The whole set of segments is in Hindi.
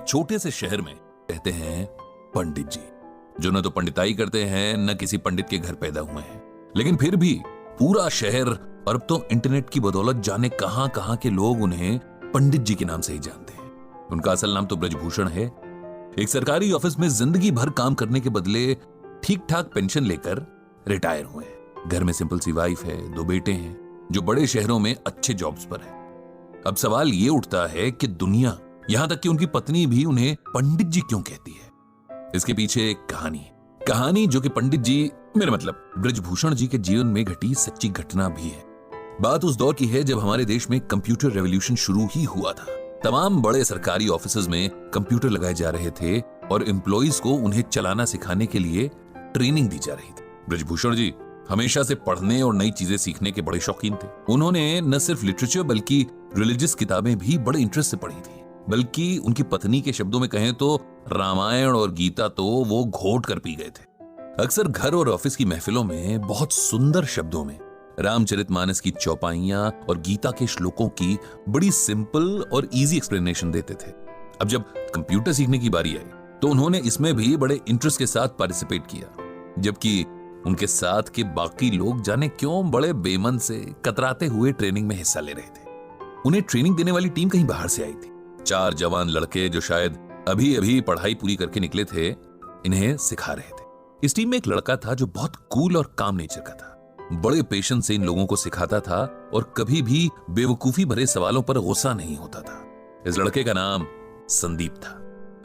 एक छोटे से शहर में रहते हैं पंडित जी, जो न तो पंडिताई करते हैं न किसी पंडित के घर पैदा हुए हैं, लेकिन फिर भी पूरा शहर और अब तो इंटरनेट की बदौलत जाने कहां कहां के लोग उन्हें पंडित जी के नाम से ही जानते हैं। उनका असल नाम तो ब्रजभूषण है। एक सरकारी ऑफिस में जिंदगी भर काम करने के बदले ठीक ठाक पेंशन लेकर रिटायर हुए हैं। घर में सिंपल सी वाइफ है, 2 बेटे हैं जो बड़े शहरों में अच्छे जॉब्स पर है। अब सवाल ये उठता है कि दुनिया, यहां तक कि उनकी पत्नी भी उन्हें पंडित जी क्यों कहती है। इसके पीछे एक कहानी जो कि पंडित जी, मेरा मतलब ब्रजभूषण जी के जीवन में घटी सच्ची घटना भी है। बात उस दौर की है जब हमारे देश में कंप्यूटर रेवोल्यूशन शुरू ही हुआ था। तमाम बड़े सरकारी ऑफिसेज में कंप्यूटर लगाए जा रहे थे और एम्प्लॉइज को उन्हें चलाना सिखाने के लिए ट्रेनिंग दी जा रही थी। ब्रजभूषण जी हमेशा से पढ़ने और नई चीजें सीखने के बड़े शौकीन थे। उन्होंने न सिर्फ लिटरेचर बल्कि रिलीजियस किताबें भी बड़े इंटरेस्ट से पढ़ी थी। बल्कि उनकी पत्नी के शब्दों में कहें तो रामायण और गीता तो वो घोट कर पी गए थे। अक्सर घर और ऑफिस की महफिलों में बहुत सुंदर शब्दों में रामचरितमानस की चौपाइयां और गीता के श्लोकों की बड़ी सिंपल और इजी एक्सप्लेनेशन देते थे। अब जब कंप्यूटर सीखने की बारी आई तो उन्होंने इसमें भी बड़े इंटरेस्ट के साथ पार्टिसिपेट किया, जबकि उनके साथ के बाकी लोग जाने क्यों बड़े बेमन से कतराते हुए ट्रेनिंग में हिस्सा ले रहे थे। उन्हें ट्रेनिंग देने वाली टीम कहीं बाहर से आई थी। 4 जवान लड़के जो शायद अभी अभी पढ़ाई पूरी करके निकले थे, इन्हें सिखा रहे थे। इस टीम में एक लड़का था जो बहुत कूल और काम नेचर का था। बड़े पेशेंस से इन लोगों को सिखाता था और कभी भी बेवकूफी भरे सवालों पर गुस्सा नहीं होता था। इस लड़के का नाम संदीप था।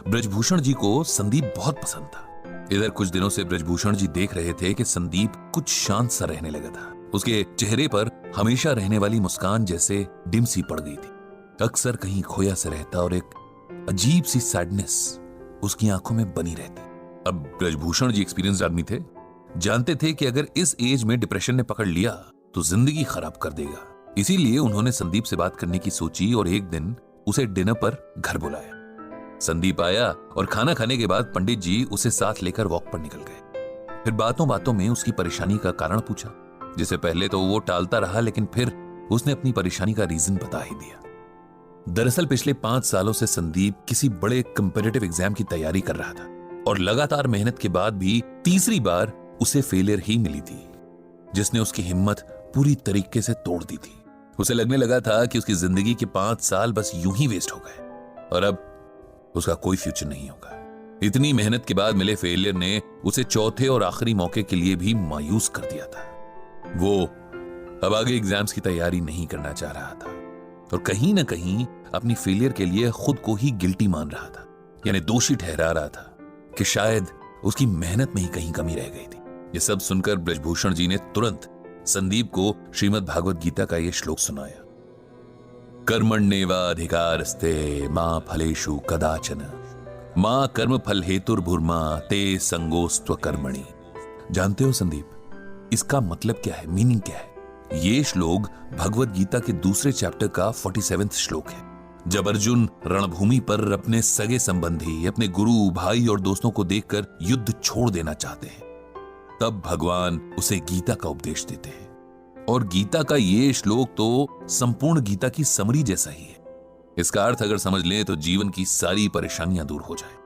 ब्रजभूषण जी को संदीप बहुत पसंद था। इधर कुछ दिनों से ब्रजभूषण जी देख रहे थे कि संदीप कुछ शांत सा रहने लगा था। उसके चेहरे पर हमेशा रहने वाली मुस्कान जैसे डिम सी पड़ गई थी। अक्सर कहीं खोया सा रहता और एक अजीब सी सैडनेस उसकी आंखों में बनी रहती। अब ब्रजभूषण जी एक्सपीरियंस्ड आदमी थे, जानते थे कि अगर इस एज में डिप्रेशन ने पकड़ लिया तो जिंदगी खराब कर देगा। इसीलिए उन्होंने संदीप से बात करने की सोची और एक दिन उसे डिनर पर घर बुलाया। संदीप आया और खाना खाने के बाद पंडित जी उसे साथ लेकर वॉक पर निकल गए। फिर बातों बातों में उसकी परेशानी का कारण पूछा, जिसे पहले तो वो टालता रहा, लेकिन फिर उसने अपनी परेशानी का रीजन बता ही दिया। दरअसल पिछले 5 सालों से संदीप किसी बड़े कंपेटिटिव एग्जाम की तैयारी कर रहा था और लगातार मेहनत के बाद भी तीसरी बार उसे फेलियर ही मिली थी, जिसने उसकी हिम्मत पूरी तरीके से तोड़ दी थी। उसे लगने लगा था कि उसकी जिंदगी के 5 साल बस यूं ही वेस्ट हो गए और अब उसका कोई फ्यूचर नहीं होगा। इतनी मेहनत के बाद मिले फेलियर ने उसे चौथे और आखिरी मौके के लिए भी मायूस कर दिया था। वो अब आगे एग्जाम्स की तैयारी नहीं करना चाह रहा था और कहीं ना कहीं अपनी फेलियर के लिए खुद को ही गिल्टी मान रहा था, यानी दोषी ठहरा रहा था कि शायद उसकी मेहनत में ही कहीं कमी रह गई थी। ये सब सुनकर ब्रजभूषण जी ने तुरंत संदीप को श्रीमद् भागवत गीता का यह श्लोक सुनाया। कर्मण्येवाधिकारस्ते मां फलेषु कदाचन मां कर्म फल हेतुर्भुर्मा ते संगोस्त्व कर्मणि। जानते हो संदीप, इसका मतलब क्या है, मीनिंग क्या है? ये श्लोक भगवत गीता के दूसरे चैप्टर का 47वां श्लोक है। जब अर्जुन रणभूमि पर अपने सगे संबंधी, अपने गुरु, भाई और दोस्तों को देखकर युद्ध छोड़ देना चाहते हैं, तब भगवान उसे गीता का उपदेश देते हैं। और गीता का ये श्लोक तो संपूर्ण गीता की समरी जैसा ही है। इसका अर्थ अगर समझ लें तो जीवन की सारी परेशानियां दूर हो जाए।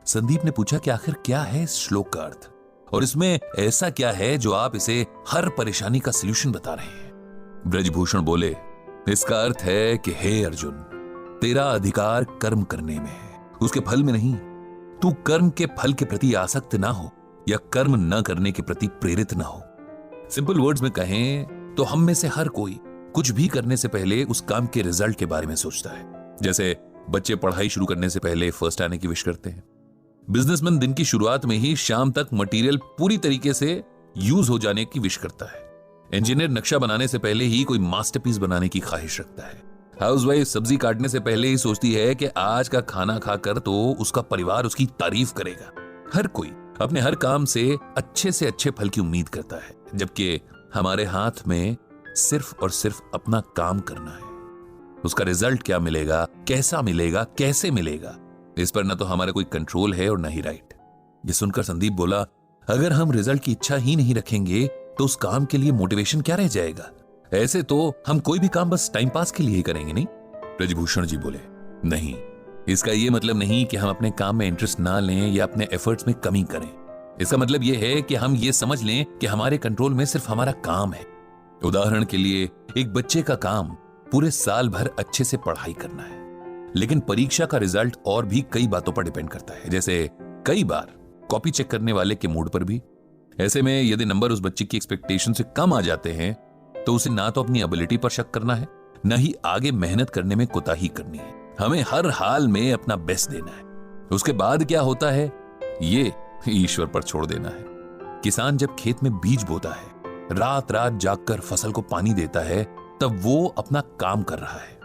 संदीप ने पूछा कि आखिर क्या है इस श्लोक का अर्थ और इसमें ऐसा क्या है जो आप इसे हर परेशानी का सलूशन बता रहे हैं? ब्रजभूषण बोले, इसका अर्थ है कि हे अर्जुन, तेरा अधिकार कर्म करने में है, उसके फल में नहीं। तू कर्म के फल के प्रति आसक्त ना हो या कर्म न करने के प्रति प्रेरित ना हो। सिंपल वर्ड्स में कहें तो हम में से हर कोई कुछ भी करने से पहले उस काम के रिजल्ट के बारे में सोचता है। जैसे बच्चे पढ़ाई शुरू करने से पहले फर्स्ट आने की विश करते हैं। बिजनेसमैन दिन की शुरुआत में ही शाम तक मटेरियल पूरी तरीके से यूज हो जाने की विश करता है। इंजीनियर नक्शा बनाने से पहले ही कोई मास्टरपीस बनाने की ख्वाहिश रखता है। हाउसवाइफ सब्जी काटने से पहले ही सोचती है कि आज का खाना खाकर तो उसका परिवार उसकी तारीफ करेगा। हर कोई अपने हर काम से अच्छे फल की उम्मीद करता है, जबकि हमारे हाथ में सिर्फ और सिर्फ अपना काम करना है। उसका रिजल्ट क्या मिलेगा, कैसा मिलेगा, कैसे मिलेगा, इस पर ना तो हमारा कोई कंट्रोल है और ना ही राइट। ये सुनकर संदीप बोला, अगर हम रिजल्ट की इच्छा ही नहीं रखेंगे तो उस काम के लिए मोटिवेशन क्या रह जाएगा? ऐसे तो हम कोई भी काम बस टाइम पास के लिए ही करेंगे, नहीं? ब्रजभूषण जी बोले, नहीं, इसका ये मतलब नहीं कि हम अपने काम में इंटरेस्ट ना लें या अपने एफर्ट्स में कमी करें। इसका मतलब ये है कि हम ये समझ लें कि हमारे कंट्रोल में सिर्फ हमारा काम है। उदाहरण के लिए, एक बच्चे का काम पूरे साल भर अच्छे से पढ़ाई करना है, लेकिन परीक्षा का रिजल्ट और भी कई बातों पर डिपेंड करता है, जैसे कई बार कॉपी चेक करने वाले के मूड पर भी। ऐसे में यदि नंबर उस बच्चे की एक्सपेक्टेशन से कम आ जाते हैं तो उसे ना तो अपनी एबिलिटी पर शक करना है, ना ही आगे मेहनत करने में कोताही करनी है। हमें हर हाल में अपना बेस्ट देना है। उसके बाद क्या होता है ये ईश्वर पर छोड़ देना है। किसान जब खेत में बीज बोता है, रात रात जागकर फसल को पानी देता है, तब वो अपना काम कर रहा है।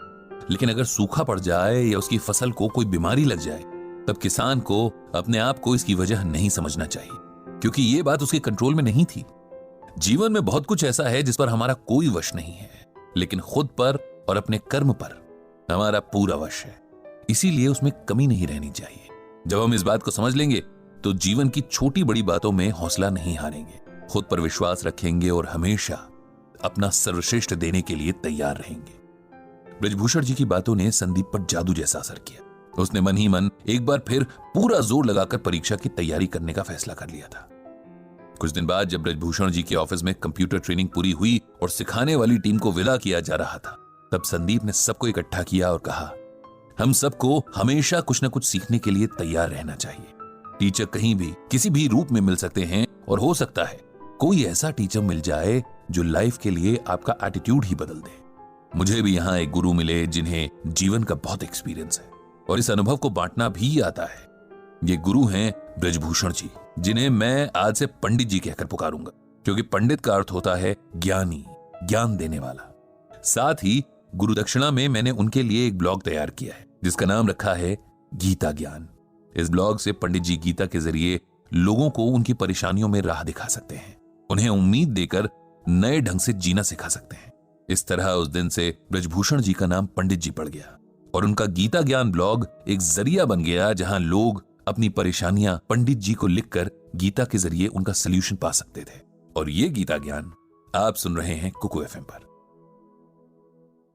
लेकिन अगर सूखा पड़ जाए या उसकी फसल को कोई बीमारी लग जाए, तब किसान को अपने आप को इसकी वजह नहीं समझना चाहिए, क्योंकि ये बात उसके कंट्रोल में नहीं थी। जीवन में बहुत कुछ ऐसा है जिस पर हमारा कोई वश नहीं है, लेकिन खुद पर और अपने कर्म पर हमारा पूरा वश है। इसीलिए उसमें कमी नहीं रहनी चाहिए। जब हम इस बात को समझ लेंगे तो जीवन की छोटी बड़ी बातों में हौसला नहीं हारेंगे, खुद पर विश्वास रखेंगे और हमेशा अपना सर्वश्रेष्ठ देने के लिए तैयार रहेंगे। ब्रजभूषण जी की बातों ने संदीप पर जादू जैसा असर किया। उसने मन ही मन एक बार फिर पूरा जोर लगाकर परीक्षा की तैयारी करने का फैसला कर लिया था। कुछ दिन बाद जब ब्रजभूषण जी के ऑफिस में कंप्यूटर ट्रेनिंग पूरी हुई और सिखाने वाली टीम को विदा किया जा रहा था, तब संदीप ने सबको इकट्ठा किया और कहा, हम सबको हमेशा कुछ न कुछ सीखने के लिए तैयार रहना चाहिए। टीचर कहीं भी किसी भी रूप में मिल सकते हैं, और हो सकता है कोई ऐसा टीचर मिल जाए जो लाइफ के लिए आपका एटीट्यूड ही बदल दे। मुझे भी यहाँ एक गुरु मिले जिन्हें जीवन का बहुत एक्सपीरियंस है और इस अनुभव को बांटना भी आता है। ये गुरु हैं ब्रजभूषण जी, जिन्हें मैं आज से पंडित जी कहकर पुकारूंगा, क्योंकि पंडित का अर्थ होता है ज्ञानी, ज्ञान देने वाला। साथ ही गुरु दक्षिणा में मैंने उनके लिए एक ब्लॉग तैयार किया है जिसका नाम रखा है गीता ज्ञान। इस ब्लॉग से पंडित जी गीता के जरिए लोगों को उनकी परेशानियों में राह दिखा सकते हैं, उन्हें उम्मीद देकर नए ढंग से जीना सिखा सकते हैं। इस तरह उस दिन से ब्रजभूषण जी का नाम पंडित जी पड़ गया और उनका गीता ज्ञान ब्लॉग एक जरिया बन गया जहां लोग अपनी परेशानियां पंडित जी को लिखकर गीता के जरिए उनका सलूशन पा सकते थे। और ये गीता ज्ञान आप सुन रहे हैं कुकू एफएम पर।